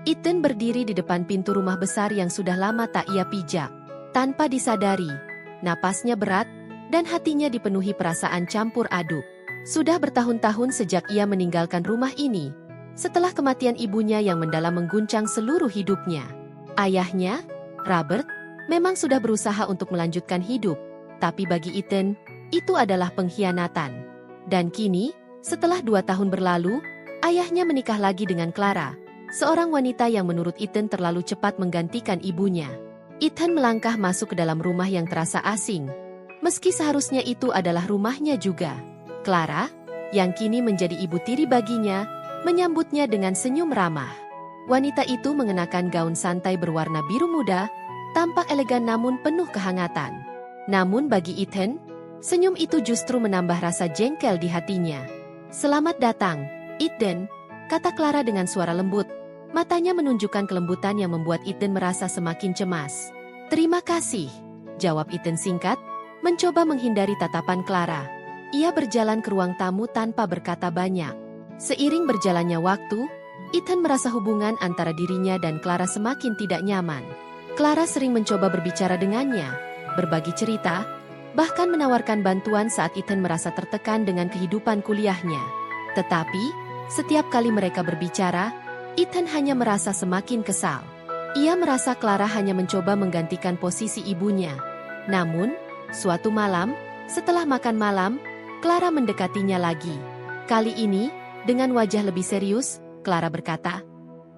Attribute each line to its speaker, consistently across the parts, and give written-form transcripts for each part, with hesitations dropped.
Speaker 1: Ethan berdiri di depan pintu rumah besar yang sudah lama tak ia pijak. Tanpa disadari, napasnya berat, dan hatinya dipenuhi perasaan campur aduk. Sudah bertahun-tahun sejak ia meninggalkan rumah ini, setelah kematian ibunya yang mendalam mengguncang seluruh hidupnya. Ayahnya, Robert, memang sudah berusaha untuk melanjutkan hidup, tapi bagi Ethan, itu adalah pengkhianatan. Dan kini, setelah 2 tahun berlalu, ayahnya menikah lagi dengan Clara, seorang wanita yang menurut Ethan terlalu cepat menggantikan ibunya. Ethan melangkah masuk ke dalam rumah yang terasa asing, meski seharusnya itu adalah rumahnya juga. Clara, yang kini menjadi ibu tiri baginya, menyambutnya dengan senyum ramah. Wanita itu mengenakan gaun santai berwarna biru muda, tampak elegan namun penuh kehangatan. Namun bagi Ethan, senyum itu justru menambah rasa jengkel di hatinya. "Selamat datang, Ethan," kata Clara dengan suara lembut. Matanya menunjukkan kelembutan yang membuat Ethan merasa semakin cemas. "Terima kasih," jawab Ethan singkat, mencoba menghindari tatapan Clara. Ia berjalan ke ruang tamu tanpa berkata banyak. Seiring berjalannya waktu, Ethan merasa hubungan antara dirinya dan Clara semakin tidak nyaman. Clara sering mencoba berbicara dengannya, berbagi cerita, bahkan menawarkan bantuan saat Ethan merasa tertekan dengan kehidupan kuliahnya. Tetapi, setiap kali mereka berbicara, Ethan hanya merasa semakin kesal. Ia merasa Clara hanya mencoba menggantikan posisi ibunya. Namun, suatu malam, setelah makan malam, Clara mendekatinya lagi. Kali ini, dengan wajah lebih serius, Clara berkata,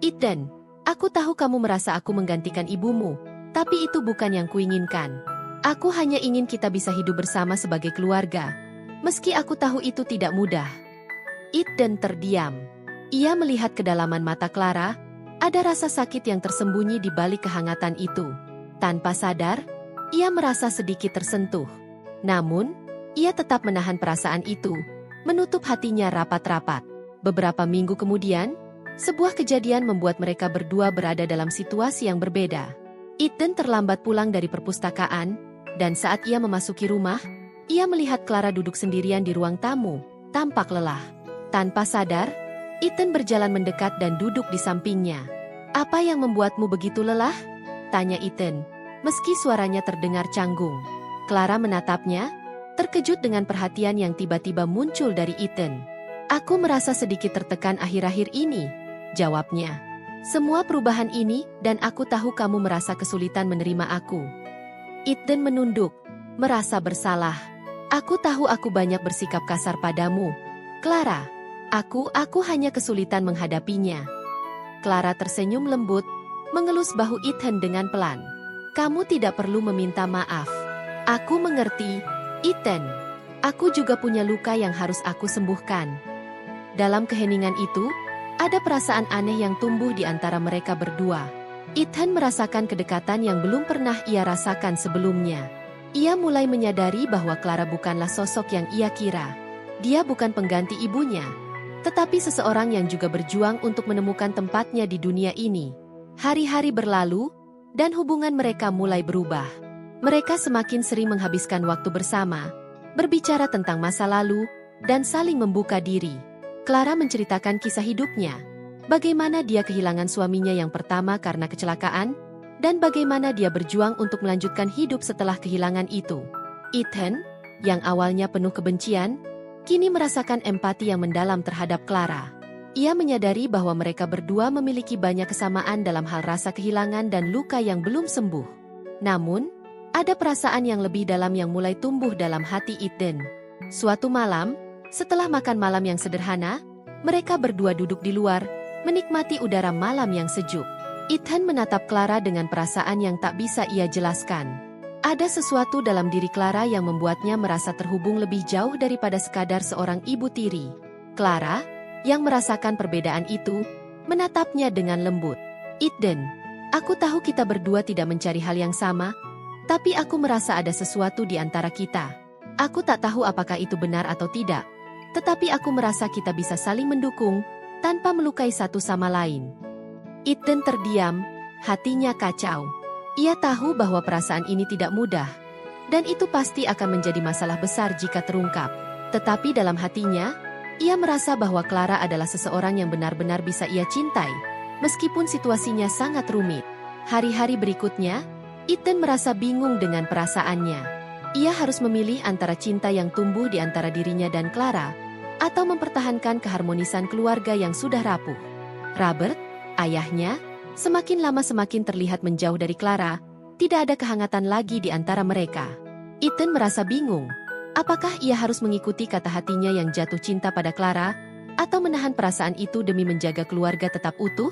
Speaker 1: "Ethan, aku tahu kamu merasa aku menggantikan ibumu, tapi itu bukan yang kuinginkan. Aku hanya ingin kita bisa hidup bersama sebagai keluarga, meski aku tahu itu tidak mudah." Ethan terdiam. Ia melihat kedalaman mata Clara, ada rasa sakit yang tersembunyi di balik kehangatan itu. Tanpa sadar, ia merasa sedikit tersentuh. Namun, ia tetap menahan perasaan itu, menutup hatinya rapat-rapat. Beberapa minggu kemudian, sebuah kejadian membuat mereka berdua berada dalam situasi yang berbeda. Ethan terlambat pulang dari perpustakaan, dan saat ia memasuki rumah, ia melihat Clara duduk sendirian di ruang tamu, tampak lelah. Tanpa sadar, Ethan berjalan mendekat dan duduk di sampingnya. "Apa yang membuatmu begitu lelah?" tanya Ethan, meski suaranya terdengar canggung. Clara menatapnya, terkejut dengan perhatian yang tiba-tiba muncul dari Ethan. "Aku merasa sedikit tertekan akhir-akhir ini," jawabnya. "Semua perubahan ini, dan aku tahu kamu merasa kesulitan menerima aku." Ethan menunduk, merasa bersalah. "Aku tahu aku banyak bersikap kasar padamu, Clara. Aku hanya kesulitan menghadapinya." Clara tersenyum lembut, mengelus bahu Ethan dengan pelan. "Kamu tidak perlu meminta maaf. Aku mengerti, Ethan. Aku juga punya luka yang harus aku sembuhkan." Dalam keheningan itu, ada perasaan aneh yang tumbuh di antara mereka berdua. Ethan merasakan kedekatan yang belum pernah ia rasakan sebelumnya. Ia mulai menyadari bahwa Clara bukanlah sosok yang ia kira. Dia bukan pengganti ibunya, tetapi seseorang yang juga berjuang untuk menemukan tempatnya di dunia ini. Hari-hari berlalu, dan hubungan mereka mulai berubah. Mereka semakin sering menghabiskan waktu bersama, berbicara tentang masa lalu, dan saling membuka diri. Clara menceritakan kisah hidupnya, bagaimana dia kehilangan suaminya yang pertama karena kecelakaan, dan bagaimana dia berjuang untuk melanjutkan hidup setelah kehilangan itu. Ethan, yang awalnya penuh kebencian, kini merasakan empati yang mendalam terhadap Clara. Ia menyadari bahwa mereka berdua memiliki banyak kesamaan dalam hal rasa kehilangan dan luka yang belum sembuh. Namun, ada perasaan yang lebih dalam yang mulai tumbuh dalam hati Ethan. Suatu malam, setelah makan malam yang sederhana, mereka berdua duduk di luar, menikmati udara malam yang sejuk. Ethan menatap Clara dengan perasaan yang tak bisa ia jelaskan. Ada sesuatu dalam diri Clara yang membuatnya merasa terhubung lebih jauh daripada sekadar seorang ibu tiri. Clara, yang merasakan perbedaan itu, menatapnya dengan lembut. "Ethan, aku tahu kita berdua tidak mencari hal yang sama, tapi aku merasa ada sesuatu di antara kita. Aku tak tahu apakah itu benar atau tidak, tetapi aku merasa kita bisa saling mendukung, tanpa melukai satu sama lain." Ethan terdiam, hatinya kacau. Ia tahu bahwa perasaan ini tidak mudah, dan itu pasti akan menjadi masalah besar jika terungkap. Tetapi dalam hatinya, ia merasa bahwa Clara adalah seseorang yang benar-benar bisa ia cintai, meskipun situasinya sangat rumit. Hari-hari berikutnya, Ethan merasa bingung dengan perasaannya. Ia harus memilih antara cinta yang tumbuh di antara dirinya dan Clara, atau mempertahankan keharmonisan keluarga yang sudah rapuh. Robert, ayahnya, semakin lama semakin terlihat menjauh dari Clara, tidak ada kehangatan lagi di antara mereka. Ethan merasa bingung. Apakah ia harus mengikuti kata hatinya yang jatuh cinta pada Clara, atau menahan perasaan itu demi menjaga keluarga tetap utuh?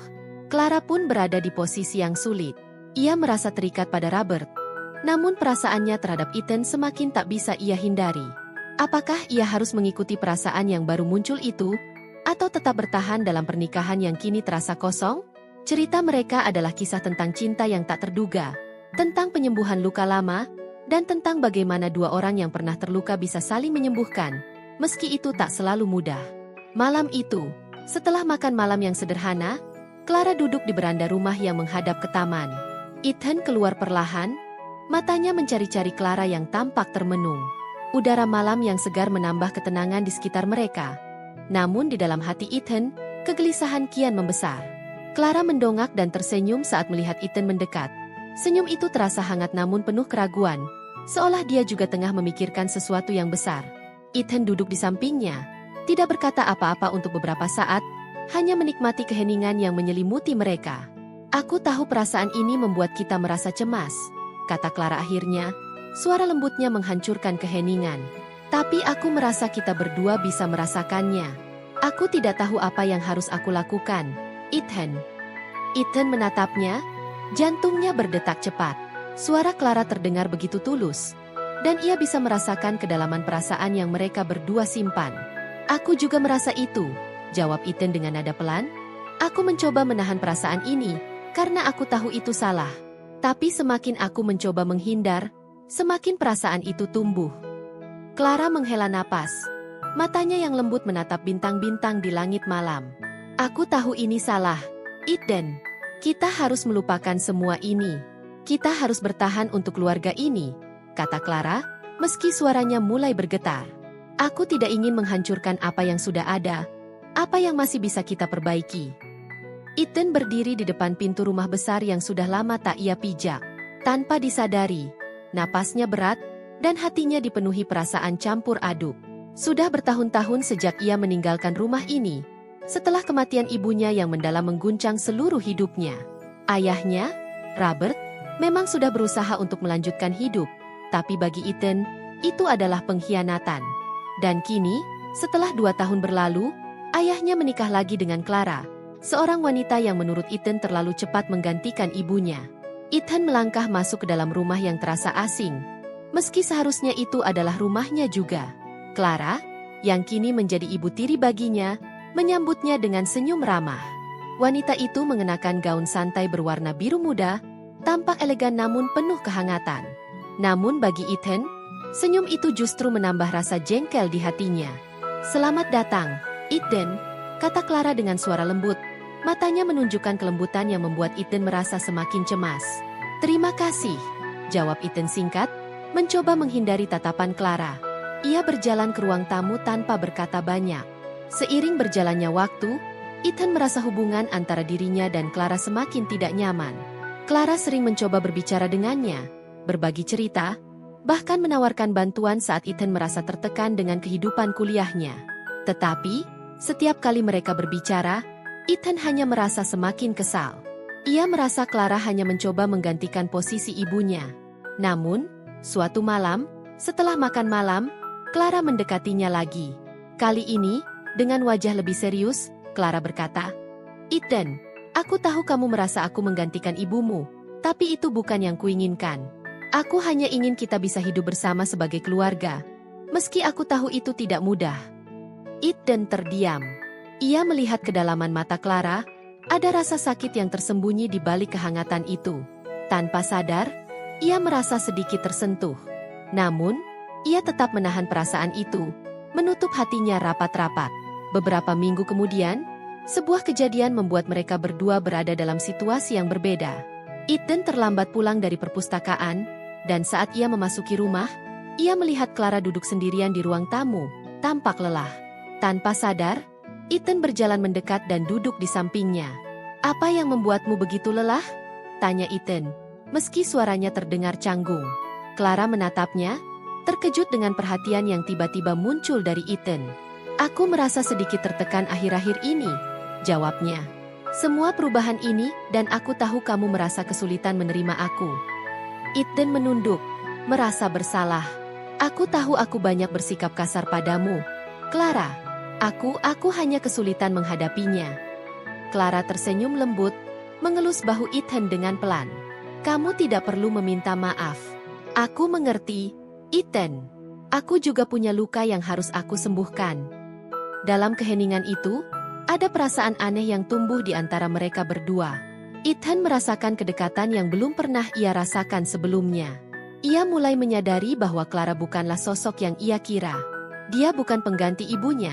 Speaker 1: Clara pun berada di posisi yang sulit. Ia merasa terikat pada Robert. Namun perasaannya terhadap Ethan semakin tak bisa ia hindari. Apakah ia harus mengikuti perasaan yang baru muncul itu, atau tetap bertahan dalam pernikahan yang kini terasa kosong? Cerita mereka adalah kisah tentang cinta yang tak terduga, tentang penyembuhan luka lama, dan tentang bagaimana dua orang yang pernah terluka bisa saling menyembuhkan, meski itu tak selalu mudah. Malam itu, setelah makan malam yang sederhana, Clara duduk di beranda rumah yang menghadap ke taman. Ethan keluar perlahan, matanya mencari-cari Clara yang tampak termenung. Udara malam yang segar menambah ketenangan di sekitar mereka. Namun di dalam hati Ethan, kegelisahan kian membesar. Clara mendongak dan tersenyum saat melihat Ethan mendekat. Senyum itu terasa hangat namun penuh keraguan, seolah dia juga tengah memikirkan sesuatu yang besar. Ethan duduk di sampingnya, tidak berkata apa-apa untuk beberapa saat, hanya menikmati keheningan yang menyelimuti mereka. Aku tahu perasaan ini membuat kita merasa cemas, kata Clara akhirnya, suara lembutnya menghancurkan keheningan. Tapi aku merasa kita berdua bisa merasakannya. Aku tidak tahu apa yang harus aku lakukan, Ethan. Ethan menatapnya. Jantungnya berdetak cepat. Suara Clara terdengar begitu tulus, dan ia bisa merasakan kedalaman perasaan yang mereka berdua simpan. Aku juga merasa itu, jawab Ethan dengan nada pelan. Aku mencoba menahan perasaan ini, karena aku tahu itu salah. Tapi semakin aku mencoba menghindar, semakin perasaan itu tumbuh. Clara menghela napas. Matanya yang lembut menatap bintang-bintang di langit malam. Aku tahu ini salah, Ethan. Kita harus melupakan semua ini. Kita harus bertahan untuk keluarga ini, kata Clara, meski suaranya mulai bergetar. Aku tidak ingin menghancurkan apa yang sudah ada, apa yang masih bisa kita perbaiki. Ethan berdiri di depan pintu rumah besar yang sudah lama tak ia pijak. Tanpa disadari, napasnya berat, dan hatinya dipenuhi perasaan campur aduk. Sudah bertahun-tahun sejak ia meninggalkan rumah ini, setelah kematian ibunya yang mendalam mengguncang seluruh hidupnya. Ayahnya, Robert, memang sudah berusaha untuk melanjutkan hidup, tapi bagi Ethan, itu adalah pengkhianatan. Dan kini, setelah 2 tahun berlalu, ayahnya menikah lagi dengan Clara, seorang wanita yang menurut Ethan terlalu cepat menggantikan ibunya. Ethan melangkah masuk ke dalam rumah yang terasa asing, meski seharusnya itu adalah rumahnya juga. Clara, yang kini menjadi ibu tiri baginya, menyambutnya dengan senyum ramah. Wanita itu mengenakan gaun santai berwarna biru muda, tampak elegan namun penuh kehangatan. Namun bagi Ethan, senyum itu justru menambah rasa jengkel di hatinya. Selamat datang, Ethan, kata Clara dengan suara lembut. Matanya menunjukkan kelembutan yang membuat Ethan merasa semakin cemas. Terima kasih, jawab Ethan singkat, mencoba menghindari tatapan Clara. Ia berjalan ke ruang tamu tanpa berkata banyak. Seiring berjalannya waktu, Ethan merasa hubungan antara dirinya dan Clara semakin tidak nyaman. Clara sering mencoba berbicara dengannya, berbagi cerita, bahkan menawarkan bantuan saat Ethan merasa tertekan dengan kehidupan kuliahnya. Tetapi, setiap kali mereka berbicara, Ethan hanya merasa semakin kesal. Ia merasa Clara hanya mencoba menggantikan posisi ibunya. Namun, suatu malam, setelah makan malam, Clara mendekatinya lagi. Kali ini, dengan wajah lebih serius, Clara berkata, Ethan, aku tahu kamu merasa aku menggantikan ibumu, tapi itu bukan yang kuinginkan. Aku hanya ingin kita bisa hidup bersama sebagai keluarga, meski aku tahu itu tidak mudah. Ethan terdiam. Ia melihat kedalaman mata Clara, ada rasa sakit yang tersembunyi di balik kehangatan itu. Tanpa sadar, ia merasa sedikit tersentuh. Namun, ia tetap menahan perasaan itu, menutup hatinya rapat-rapat. Beberapa minggu kemudian, sebuah kejadian membuat mereka berdua berada dalam situasi yang berbeda. Ethan terlambat pulang dari perpustakaan, dan saat ia memasuki rumah, ia melihat Clara duduk sendirian di ruang tamu, tampak lelah. Tanpa sadar, Ethan berjalan mendekat dan duduk di sampingnya. Apa yang membuatmu begitu lelah? Tanya Ethan, meski suaranya terdengar canggung. Clara menatapnya, terkejut dengan perhatian yang tiba-tiba muncul dari Ethan. Aku merasa sedikit tertekan akhir-akhir ini, jawabnya. Semua perubahan ini dan aku tahu kamu merasa kesulitan menerima aku. Ethan menunduk, merasa bersalah. Aku tahu aku banyak bersikap kasar padamu, Clara. Aku hanya kesulitan menghadapinya. Clara tersenyum lembut, mengelus bahu Ethan dengan pelan. Kamu tidak perlu meminta maaf. Aku mengerti, Ethan. Aku juga punya luka yang harus aku sembuhkan. Dalam keheningan itu, ada perasaan aneh yang tumbuh di antara mereka berdua. Ethan merasakan kedekatan yang belum pernah ia rasakan sebelumnya. Ia mulai menyadari bahwa Clara bukanlah sosok yang ia kira. Dia bukan pengganti ibunya,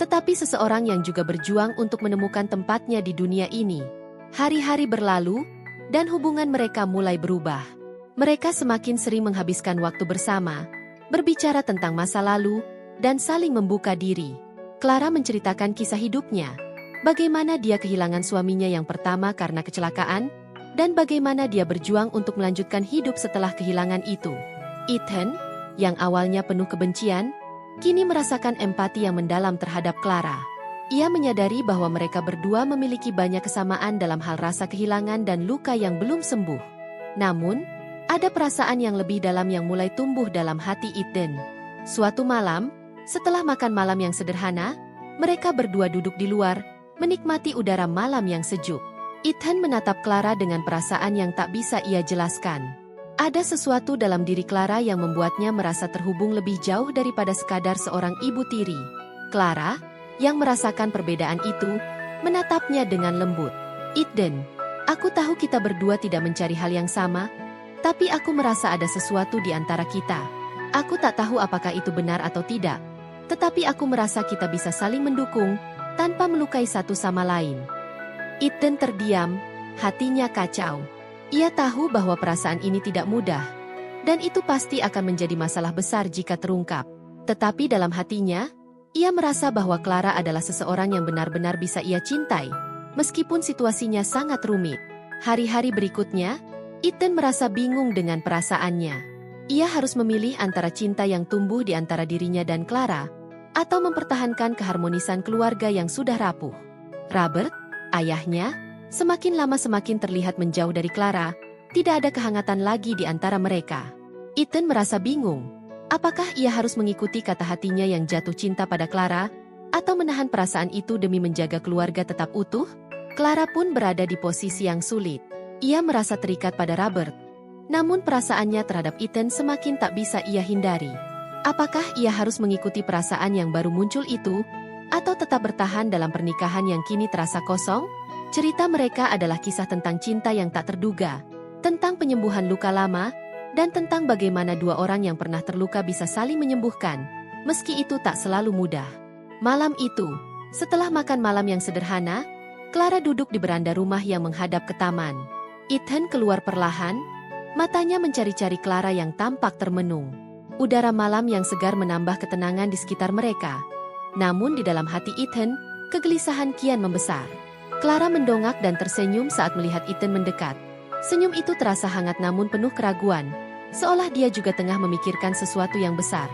Speaker 1: tetapi seseorang yang juga berjuang untuk menemukan tempatnya di dunia ini. Hari-hari berlalu, dan hubungan mereka mulai berubah. Mereka semakin sering menghabiskan waktu bersama, berbicara tentang masa lalu, dan saling membuka diri. Clara menceritakan kisah hidupnya, bagaimana dia kehilangan suaminya yang pertama karena kecelakaan, dan bagaimana dia berjuang untuk melanjutkan hidup setelah kehilangan itu. Ethan, yang awalnya penuh kebencian, kini merasakan empati yang mendalam terhadap Clara. Ia menyadari bahwa mereka berdua memiliki banyak kesamaan dalam hal rasa kehilangan dan luka yang belum sembuh. Namun, ada perasaan yang lebih dalam yang mulai tumbuh dalam hati Ethan. Suatu malam, setelah makan malam yang sederhana, mereka berdua duduk di luar, menikmati udara malam yang sejuk. Ethan menatap Clara dengan perasaan yang tak bisa ia jelaskan. Ada sesuatu dalam diri Clara yang membuatnya merasa terhubung lebih jauh daripada sekadar seorang ibu tiri. Clara, yang merasakan perbedaan itu, menatapnya dengan lembut. Ethan, aku tahu kita berdua tidak mencari hal yang sama, tapi aku merasa ada sesuatu di antara kita. Aku tak tahu apakah itu benar atau tidak, tetapi aku merasa kita bisa saling mendukung, tanpa melukai satu sama lain. Ethan terdiam, hatinya kacau. Ia tahu bahwa perasaan ini tidak mudah, dan itu pasti akan menjadi masalah besar jika terungkap. Tetapi dalam hatinya, ia merasa bahwa Clara adalah seseorang yang benar-benar bisa ia cintai, meskipun situasinya sangat rumit. Hari-hari berikutnya, Ethan merasa bingung dengan perasaannya. Ia harus memilih antara cinta yang tumbuh di antara dirinya dan Clara, atau mempertahankan keharmonisan keluarga yang sudah rapuh. Robert, ayahnya, semakin lama semakin terlihat menjauh dari Clara, tidak ada kehangatan lagi di antara mereka. Ethan merasa bingung, apakah ia harus mengikuti kata hatinya yang jatuh cinta pada Clara, atau menahan perasaan itu demi menjaga keluarga tetap utuh? Clara pun berada di posisi yang sulit. Ia merasa terikat pada Robert, namun perasaannya terhadap Ethan semakin tak bisa ia hindari. Apakah ia harus mengikuti perasaan yang baru muncul itu, atau tetap bertahan dalam pernikahan yang kini terasa kosong? Cerita mereka adalah kisah tentang cinta yang tak terduga, tentang penyembuhan luka lama, dan tentang bagaimana dua orang yang pernah terluka bisa saling menyembuhkan, meski itu tak selalu mudah. Malam itu, setelah makan malam yang sederhana, Clara duduk di beranda rumah yang menghadap ke taman. Ethan keluar perlahan, matanya mencari-cari Clara yang tampak termenung. Udara malam yang segar menambah ketenangan di sekitar mereka. Namun di dalam hati Ethan, kegelisahan kian membesar. Clara mendongak dan tersenyum saat melihat Ethan mendekat. Senyum itu terasa hangat namun penuh keraguan, seolah dia juga tengah memikirkan sesuatu yang besar.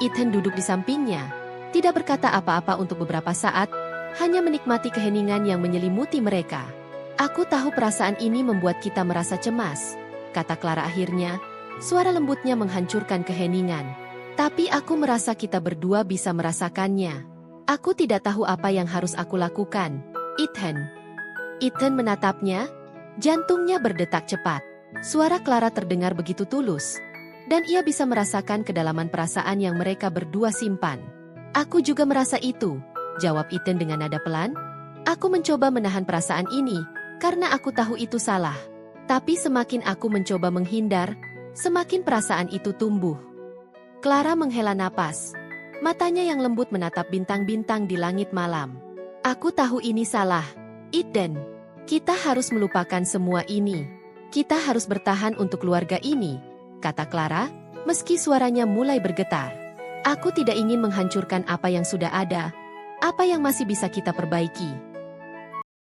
Speaker 1: Ethan duduk di sampingnya, tidak berkata apa-apa untuk beberapa saat, hanya menikmati keheningan yang menyelimuti mereka. Aku tahu perasaan ini membuat kita merasa cemas, kata Clara akhirnya. Suara lembutnya menghancurkan keheningan. Tapi aku merasa kita berdua bisa merasakannya. Aku tidak tahu apa yang harus aku lakukan, Ethan. Ethan menatapnya, jantungnya berdetak cepat. Suara Clara terdengar begitu tulus, dan ia bisa merasakan kedalaman perasaan yang mereka berdua simpan. Aku juga merasa itu, jawab Ethan dengan nada pelan. Aku mencoba menahan perasaan ini, karena aku tahu itu salah. Tapi semakin aku mencoba menghindar, semakin perasaan itu tumbuh. Clara menghela napas. Matanya yang lembut menatap bintang-bintang di langit malam. Aku tahu ini salah, Ethan. Kita harus melupakan semua ini. Kita harus bertahan untuk keluarga ini, kata Clara, meski suaranya mulai bergetar. Aku tidak ingin menghancurkan apa yang sudah ada, apa yang masih bisa kita perbaiki.